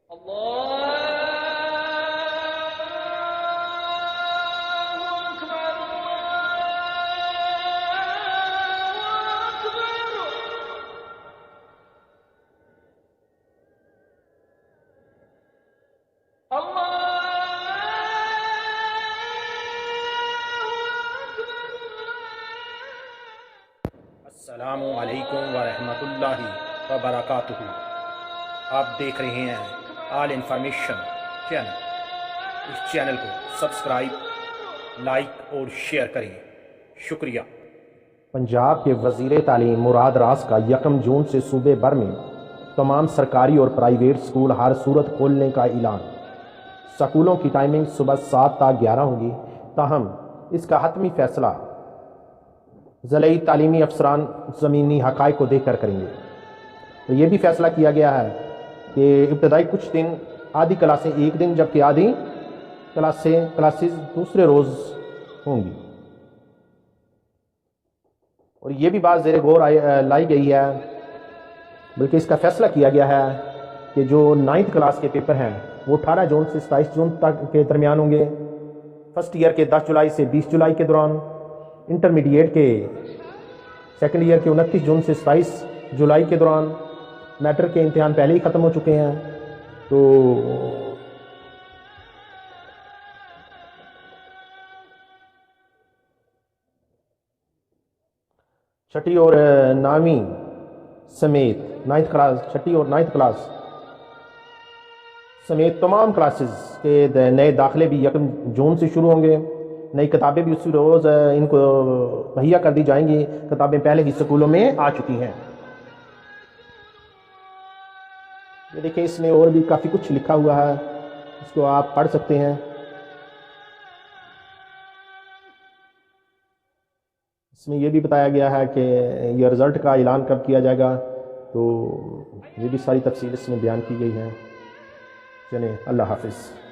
अस्सलामु अलैकुम वरहमतुल्लाहि वबरकातुहू। आप देख रहे हैं ऑल इन्फॉर्मेशन चैनल। इस चैनल को सब्सक्राइब, लाइक और शेयर करें। शुक्रिया। पंजाब के वज़ीर तालीम मुराद रास का 1 जून से सूबे भर में तमाम सरकारी और प्राइवेट स्कूल हर सूरत खोलने का ऐलान। स्कूलों की टाइमिंग सुबह 7 ता 11 होगी। ताहम इसका हतमी फ़ैसला ज़िले तालीमी अफसरान ज़मीनी हक़ाइक़ को देखकर करेंगे। तो ये भी फ़ैसला किया गया है कि इब्तदाई कुछ दिन आधी क्लासें एक दिन जबकि आधी क्लासेस दूसरे रोज़ होंगी। और ये भी बात ज़ेरे गौर लाई गई है, बल्कि इसका फ़ैसला किया गया है कि जो 9th क्लास के पेपर हैं वो 18 जून से 27 जून तक के दरमियान होंगे। फर्स्ट ईयर के 10 जुलाई से 20 जुलाई के दौरान, इंटरमीडिएट के सेकंड ईयर के 29 जून से 27 जुलाई के दौरान। मैट्रिक के इम्तिहान पहले ही ख़त्म हो चुके हैं। तो छठी और 9वीं समेत 9th क्लास, छठी और 9th क्लास समेत तमाम क्लासेस के नए दाखिले भी 1 जून से शुरू होंगे। नई किताबें भी उसी रोज़ इनको मुहैया कर दी जाएंगी। किताबें पहले ही स्कूलों में आ चुकी हैं। ये देखिए, इसमें और भी काफ़ी कुछ लिखा हुआ है, इसको आप पढ़ सकते हैं। इसमें यह भी बताया गया है कि यह रिज़ल्ट का ऐलान कब किया जाएगा। तो ये भी सारी तफसील इसमें बयान की गई है। चलिए, अल्लाह हाफिज़।